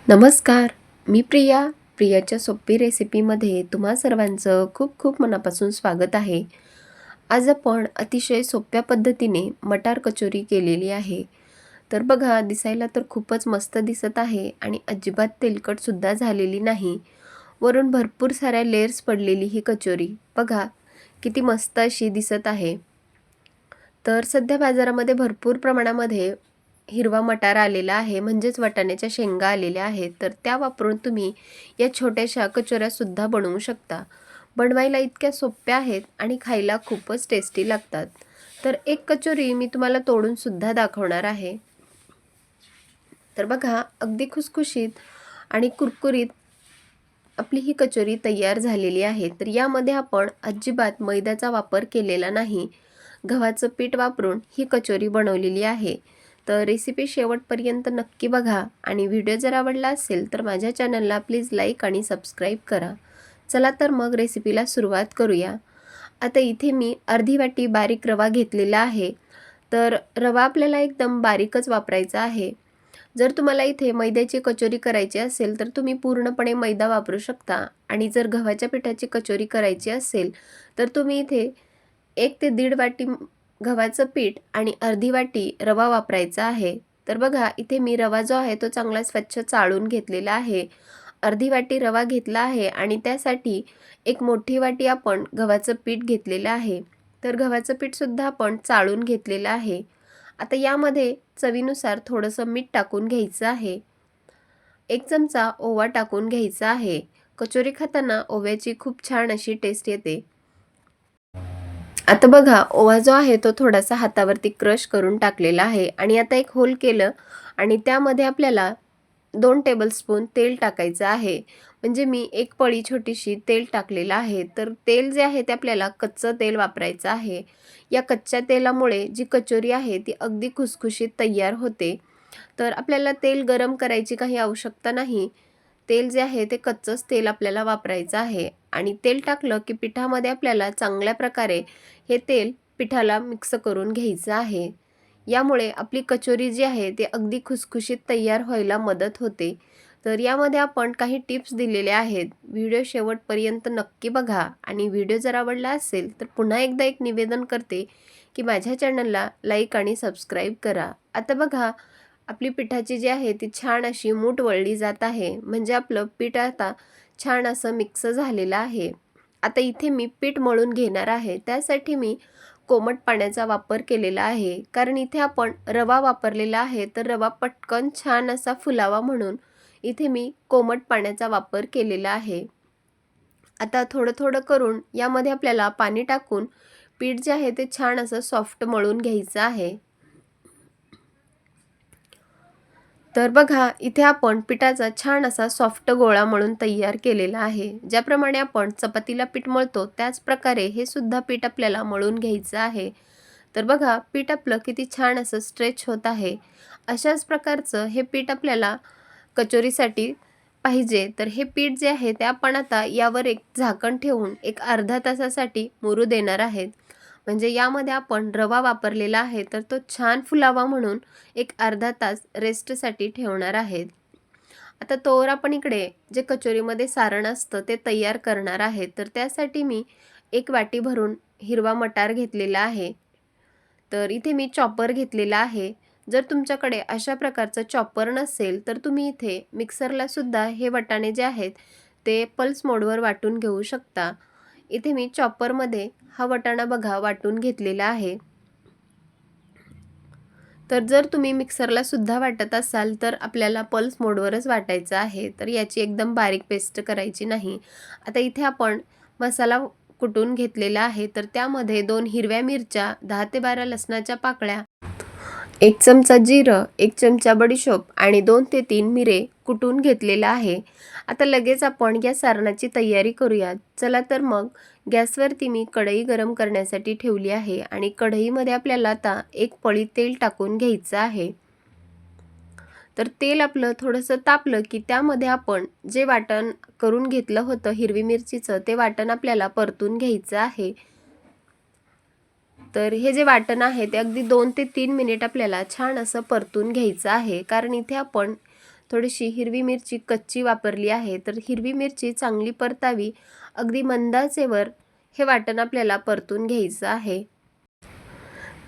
नमस्कार, मी प्रिया. प्रियाच्या सोपी रेसिपीमध्ये तुम्हा सर्वांचं खूप खूप मनापासून स्वागत आहे. आज आपण अतिशय सोप्या पद्धतीने मटार कचोरी केलेली आहे. तर बघा, दिसायला तर खूपच मस्त दिसत आहे आणि अजिबात तेलकटसुद्धा झालेली नाही. वरून भरपूर साऱ्या लेयर्स पडलेली ही कचोरी बघा, किती मस्त अशी दिसत आहे. तर सध्या बाजारामध्ये भरपूर प्रमाणामध्ये हिरवा मटार आलेला आहे, म्हणजेच वाटाण्याच्या शेंगा आलेल्या आहेत. तर त्या वापरून तुम्ही या छोट्याशा कचोऱ्यासुद्धा बनवू शकता. बनवायला इतक्या सोप्या आहेत आणि खायला खूपच टेस्टी लागतात. तर एक कचोरी मी तुम्हाला तोडूनसुद्धा दाखवणार आहे. तर बघा, अगदी खुसखुशीत आणि कुरकुरीत आपली ही कचोरी तयार झालेली आहे. तर यामध्ये आपण अजिबात मैद्याचा वापर केलेला नाही. गव्हाचं पीठ वापरून ही कचोरी बनवलेली आहे. तर रेसिपी शेवटपर्यंत नक्की बघा आणि व्हिडिओ जर आवडला असेल तर माझ्या चॅनलला प्लीज लाईक आणि सबस्क्राईब करा. चला तर मग रेसिपीला सुरुवात करूया. आता इथे मी अर्धी वाटी बारीक रवा घेतलेला आहे. तर रवा आपल्याला एकदम बारीकच वापरायचा आहे. जर तुम्हाला इथे मैद्याची कचोरी करायची असेल तर तुम्ही पूर्णपणे मैदा वापरू शकता आणि जर गव्हाच्या पिठाची कचोरी करायची असेल तर तुम्ही इथे 1 ते दीड वाटी गव्हाचं पीठ आणि अर्धी वाटी रवा वापरायचा आहे. तर बघा, इथे मी रवा जो आहे तो चांगला स्वच्छ चाळून घेतलेला आहे. अर्धी वाटी रवा घेतला आहे आणि त्यासाठी एक मोठी वाटी आपण गव्हाचं पीठ घेतलेलं आहे. तर गव्हाचं पीठसुद्धा आपण चाळून घेतलेलं आहे. आता यामध्ये चवीनुसार थोडंसं मीठ टाकून घ्यायचं आहे. 1 चमचा ओवा टाकून घ्यायचा आहे. कचोरी खाताना ओव्याची खूप छान अशी टेस्ट येते. आता बघा, ओवा जो आहे तो थोडासा हातावरती क्रश करून टाकलेला आहे आणि आता एक होल केलं आणि त्यामध्ये आपल्याला 2 टेबलस्पून तेल टाकायचं आहे. म्हणजे मी एक पळी छोटीशी तेल टाकलेलं आहे. तर तेल जे आहे ते आपल्याला कच्चं तेल वापरायचं आहे. या कच्च्या तेलामुळे जी कचोरी आहे ती अगदी खुसखुशीत तयार होते. तर आपल्याला तेल गरम करायची काही आवश्यकता नाही. तेल जे आहे ते कच्चंच तेल आपल्याला वापरायचं आहे आणि तेल टाकलं की पिठामध्ये आपल्याला चांगल्या प्रकारे हे तेल पिठाला मिक्स करून घ्यायचं आहे. यामुळे आपली कचोरी जी आहे ती अगदी खुसखुशीत तयार व्हायला मदत होते. तर यामध्ये आपण काही टिप्स दिलेल्या आहेत. व्हिडिओ शेवटपर्यंत नक्की बघा आणि व्हिडिओ जर आवडला असेल तर पुन्हा एकदा एक निवेदन करते की माझ्या चॅनलला लाईक आणि सबस्क्राईब करा. आता बघा, आपली पिठाची जी आहे ती छान अशी मूठ वळली जात आहे. म्हणजे आपलं पीठ आता छान असं मिक्स झालेलं आहे. आता इथे मी पीठ मळून घेणार आहे. त्यासाठी मी कोमट पाण्याचा वापर केलेला आहे. कारण इथे आपण रवा वापरलेला आहे, तर रवा पटकन छान असा फुलावा म्हणून इथे मी कोमट पाण्याचा वापर केलेला आहे. आता थोडं थोडं करून यामध्ये आपल्याला पाणी टाकून पीठ जे आहे ते छान असं सॉफ्ट मळून घ्यायचं आहे. तर बघा, इथे आपण पिठाचा छान असा सॉफ्ट गोळा मळून तयार केलेला आहे. ज्याप्रमाणे आपण चपातीला पीठ मळतो त्याच प्रकारे हे सुद्धा पीठ आपल्याला मळून घ्यायचं आहे. तर बघा, पीठ आपलं किती छान असं स्ट्रेच होत आहे. अशाच प्रकारचं हे पीठ आपल्याला कचोरीसाठी पाहिजे. तर हे पीठ जे आहे ते आपण आता यावर एक झाकण ठेवून एक अर्धा तासासाठी मुरू देणार आहेत. म्हणजे यामध्ये आपण रवा वापरलेला आहे तर तो छान फुलावा म्हणून एक अर्धा तास रेस्टसाठी ठेवणार आहेत. आता तोवर आपण इकडे जे कचोरीमध्ये सारण असतं ते तयार करणार आहे. तर त्यासाठी मी एक वाटी भरून हिरवा मटार घेतलेला आहे. तर इथे मी चॉपर घेतलेला आहे. जर तुमच्याकडे अशा प्रकारचं चॉपर नसेल तर तुम्ही इथे मिक्सरला सुद्धा हे वाटाणे जे आहेत ते पल्स मोडवर वाटून घेऊ शकता. इथे मी चॉपरमध्ये हा वाटाणा बघा वाटून घेतलेला आहे. तर जर तुम्ही मिक्सरला सुद्धा वाटत असाल तर आपल्याला पल्स मोडवरच वाटायचं आहे. तर याची एकदम बारीक पेस्ट करायची नाही. आता इथे आपण मसाला कुटून घेतलेला आहे. तर त्यामध्ये 2 हिरव्या मिरच्या, 10 ते 12 लसणाच्या पाकळ्या, 1 चमचा जिरं, 1 चमचा बडीशोप आणि 2 ते 3 मिरे कुटून घेतलेला आहे. आता लगेच आपण या सारणाची तयारी करूयात. चला तर मग गॅसवरती मी कढई गरम करण्यासाठी ठेवली आहे आणि कढईमध्ये आपल्याला आता एक पळी तेल टाकून घ्यायचं आहे. तर तेल आपलं थोडंसं तापलं की त्यामध्ये आपण जे वाटण करून घेतलं होतं हिरवी मिरचीचं ते वाटण आपल्याला परतून घ्यायचं आहे. तर हे जे वाटण आहे ते अगदी 2 ते 3 मिनिट आपल्याला छान असं परतून घ्यायचं आहे. कारण इथे आपण थोडीशी हिरवी मिरची कच्ची वापरली आहे. तर हिरवी मिरची चांगली परतावी. अगदी मंद आचेवर हे वाटण आपल्याला परतून घ्यायचं आहे.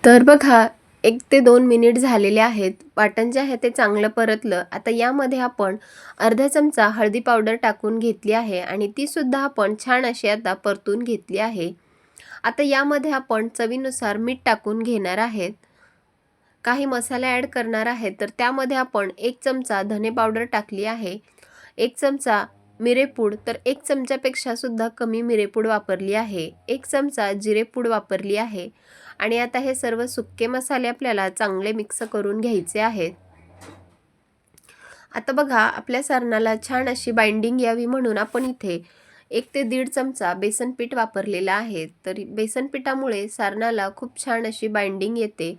तर बघा 1 ते 2 मिनिट झालेले आहेत. वाटण जे आहे ते चांगलं परतलं. आता यामध्ये आपण अर्धा चमचा हळदी पावडर टाकून घेतली आहे आणि ती सुद्धा आपण छान अशी आता परतून घेतली आहे. आता यामध्ये आपण चवीनुसार मीठ टाकून घेणार आहेत. काही मसाले ॲड करणार आहेत, तर त्यामध्ये आपण 1 चमचा धने पावडर टाकली आहे, 1 चमचा मिरेपूड, तर 1 चमच्यापेक्षा सुद्धा कमी मिरेपूड वापरली आहे, 1 चमचा जिरेपूड वापरली आहे आणि आता हे सर्व सुके मसाले आपल्याला चांगले मिक्स करून घ्यायचे आहेत. आता बघा आपल्या सारणाला छान अशी बाइंडिंग यावी म्हणून आपण इथे 1 ते 1.5 चमचा बेसन पीठ वापरलेला आहे. तर बेसन पिठामुळे सारणाला खूप छान अशी बाइंडिंग येते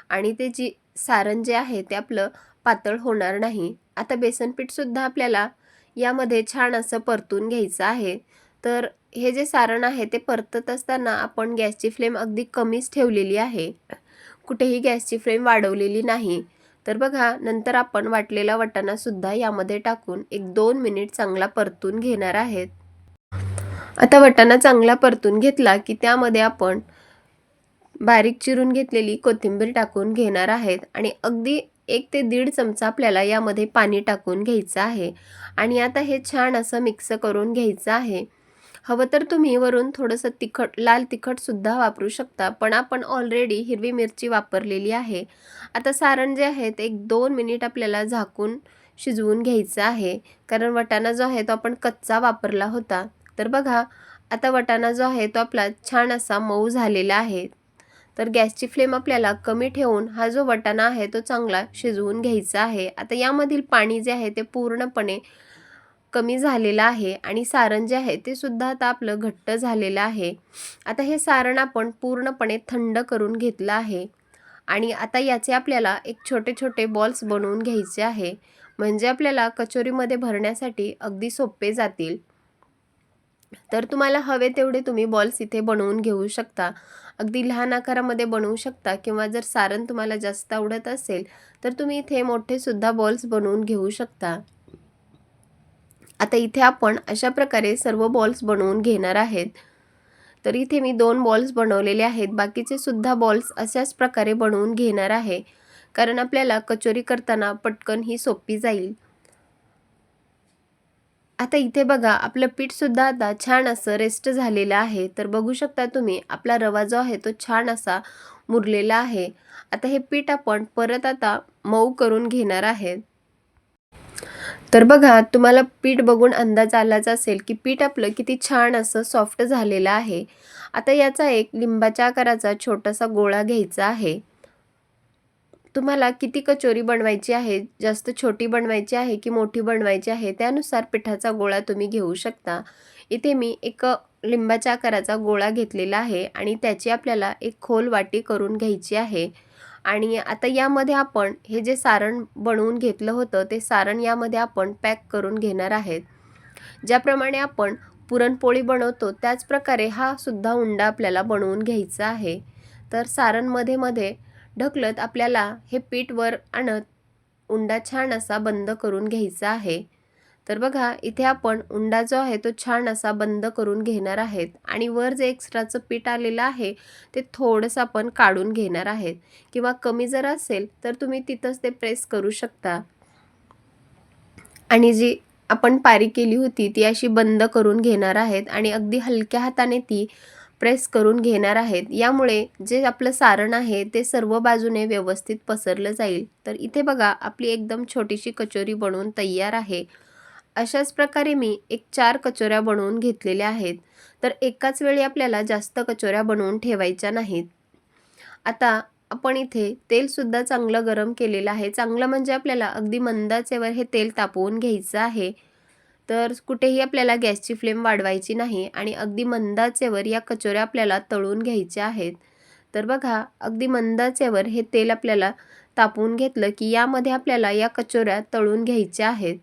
आणि ते सारण जे आहे ते आपलं पातळ होणार नाही. आता बेसन पीठसुद्धा आपल्याला यामध्ये छान असं परतून घ्यायचं आहे. तर हे जे सारण आहे ते परतत असताना आपण गॅसची फ्लेम अगदी कमीच ठेवलेली आहे. कुठेही गॅसची फ्लेम वाढवलेली नाही. तर बघा नंतर आपण वाटलेला वाटाणासुद्धा यामध्ये टाकून 1-2 मिनिट चांगला परतून घेणार आहेत. आता वाटाणा चांगला परतून घेतला की त्यामध्ये आपण बारीक चिरून घेतलेली कोथिंबीर टाकून घेणार आहेत आणि अगदी 1 ते 1.5 चमचा आपल्याला यामध्ये पाणी टाकून घ्यायचं आहे आणि आता हे छान असं मिक्स करून घ्यायचं आहे. हवं तर तुम्ही वरून थोडंसं लाल तिखटसुद्धा वापरू शकता, पण आपण ऑलरेडी हिरवी मिरची वापरलेली आहे. आता सारण जे आहे ते 1-2 मिनिट आपल्याला झाकून शिजवून घ्यायचं आहे, कारण वाटाणा जो आहे तो आपण कच्चा वापरला होता. तर बघा आता वाटाणा जो आहे तो आपला छान असा मऊ झालेला आहे. तर गॅसची फ्लेम आपल्याला कमी ठेवून हा जो वाटाणा आहे तो चांगला शिजवून घ्यायचा आहे. आता यामधील पाणी जे आहे ते पूर्णपणे कमी झालेलं आहे आणि सारण जे आहे ते सुद्धा आता आपलं घट्ट झालेलं आहे. आता हे सारण आपण पूर्णपणे थंड करून घेतलं आहे आणि आता याचे आपल्याला एक छोटे-छोटे बॉल्स बनवून घ्यायचे आहे. म्हणजे आपल्याला कचोरीमध्ये भरण्यासाठी अगदी सोपे जातील. तर तुम्हाला हवे तेवढे तुम्ही बॉल्स इथे बनवून घेऊ शकता. अगदी लहान आकारामध्ये बनवू शकता किंवा जर सारण तुम्हाला जास्त आवडत असेल तर तुम्ही इथे मोठेसुद्धा बॉल्स बनवून घेऊ शकता. आता इथे आपण अशा प्रकारे सर्व बॉल्स बनवून घेणार आहेत. तर इथे मी 2 बॉल्स बनवलेले आहेत. बाकीचे सुद्धा बॉल्स अशाच प्रकारे बनवून घेणार आहे, कारण आपल्याला कचोरी करताना पटकन ही सोपी जाईल. आता इथे बघा आपलं पीठसुद्धा आता छान असं रेस्ट झालेलं आहे. तर बघू शकता तुम्ही आपला रवा जो आहे तो छान असा मुरलेला आहे. आता हे पीठ आपण परत आता मऊ करून घेणार आहेत. तर बघा तुम्हाला पीठ बघून अंदाज आलाच असेल की पीठ आपलं किती छान असं सॉफ्ट झालेलं आहे. आता याचा एक लिंबाच्या आकाराचा छोटासा गोळा घ्यायचा आहे. तुम्हाला किती कचोरी बनवायची आहे, जास्त छोटी बनवायची आहे की मोठी बनवायची आहे, त्यानुसार पिठाचा गोळा तुम्ही घेऊ शकता. इथे मी एक लिंबाच्या आकाराचा गोळा घेतलेला आहे आणि त्याची आपल्याला एक खोल वाटी करून घ्यायची आहे. आणि आता यामध्ये आपण हे जे सारण बनवून घेतलं होतं ते सारण यामध्ये आपण पॅक करून घेणार आहेत. ज्याप्रमाणे आपण पुरणपोळी बनवतो त्याच प्रकारे हा सुद्धा उंडा आपल्याला बनवून घ्यायचा आहे. तर सारण मध्ये ढकलत आपल्याला हे पीठ वर आणत उंडा छान असा बंद करून घ्यायचा आहे. तर बघा इथे आपण उंडा जो आहे तो छान असा बंद करून घेणार आहेत आणि वर जे एक्स्ट्राचं पीठ आलेलं आहे ते थोडंसं आपण काढून घेणार आहेत किंवा कमी जर असेल तर तुम्ही तिथंच ते प्रेस करू शकता आणि जी आपण पारी केली होती ती अशी बंद करून घेणार आहेत आणि अगदी हलक्या हाताने ती प्रेस करून घेणार आहेत. यामुळे जे आपलं सारण आहे ते सर्व बाजूने व्यवस्थित पसरलं जाईल. तर इथे बघा आपली एकदम छोटीशी कचोरी बनवून तयार आहे. अशाच प्रकारे मी एक 4 कचोऱ्या बनवून घेतलेल्या आहेत. तर एकाच वेळी आपल्याला जास्त कचोऱ्या बनवून ठेवायच्या नाहीत. आता आपण इथे तेलसुद्धा चांगलं गरम केलेलं आहे. चांगलं म्हणजे आपल्याला अगदी मंद आचेवर हे तेल तापवून घ्यायचं आहे. तर कुठेही आपल्याला गॅसची फ्लेम वाढवायची नाही आणि अगदी मंद आचेवर या कचोऱ्या आपल्याला तळून घ्यायच्या आहेत. तर बघा अगदी मंद आचेवर हे तेल आपल्याला तापवून घेतलं की यामध्ये आपल्याला या कचोऱ्या तळून घ्यायच्या आहेत.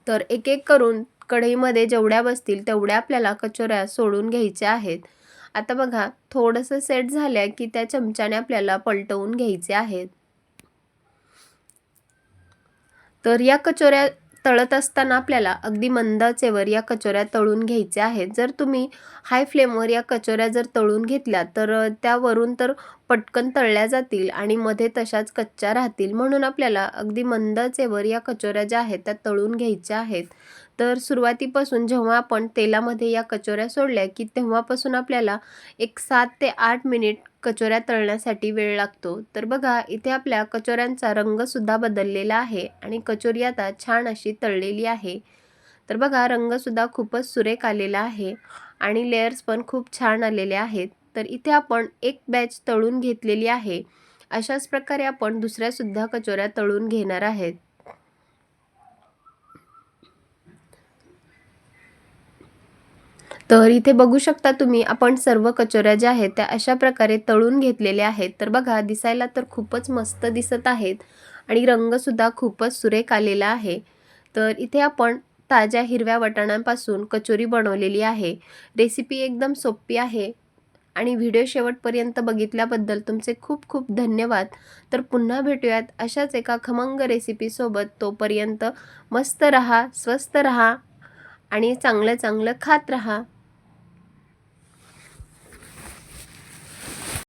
तर एक एक करून कढईमध्ये जेवढ्या बसतील तेवढ्या आपल्याला कचोऱ्या सोडून घ्यायच्या आहेत. आता बघा थोडंसं सेट झाल्या की त्या चमच्याने आपल्याला पलटवून घ्यायचे आहेत. तर या कचोऱ्या तळत असताना आपल्याला अगदी मंद आचेवर या कचोऱ्या तळून घ्यायच्या आहेत. जर तुम्ही हाय फ्लेमवर या कचोऱ्या जर तळून घेतल्या तर त्यावरून तर पटकन तळल्या जातील आणि मध्ये तशाच कच्च्या राहतील. म्हणून आपल्याला अगदी मंद आचेवर या कचोऱ्या ज्या आहेत त्या तळून घ्यायच्या आहेत. तर सुरुवातीपासून जेव्हा आपण तेलामध्ये या कचोऱ्या सोडल्या की तेव्हापासून आपल्याला एक 7 ते 8 मिनिट कचोऱ्या तळण्यासाठी वेळ लागतो. तर बघा इथे आपल्या कचोऱ्यांचा रंगसुद्धा बदललेला आहे आणि कचोरी आता छान अशी तळलेली आहे. तर बघा रंगसुद्धा खूपच सुरेख आलेला आहे आणि लेयर्स पण खूप छान आलेले आहेत. तर इथे आपण एक बॅच तळून घेतलेली आहे. अशाच प्रकारे आपण दुसऱ्यासुद्धा कचोऱ्या तळून घेणार आहेत. तर इथे बघू शकता तुम्ही आपण सर्व कचोऱ्या ज्या आहेत त्या अशा प्रकारे तळून घेतलेल्या आहेत. तर बघा दिसायला तर खूपच मस्त दिसत आहेत आणि रंगसुद्धा खूपच सुरेख आलेला आहे. तर इथे आपण ताज्या हिरव्या वाटाण्यांपासून कचोरी बनवलेली आहे. रेसिपी एकदम सोपी आहे आणि व्हिडिओ शेवटपर्यंत बघितल्याबद्दल तुमचे खूप खूप धन्यवाद. तर पुन्हा भेटूयात अशाच एका खमंग रेसिपीसोबत. तोपर्यंत मस्त रहा, स्वस्त रहा आणि चांगलं चांगलं खात रहा.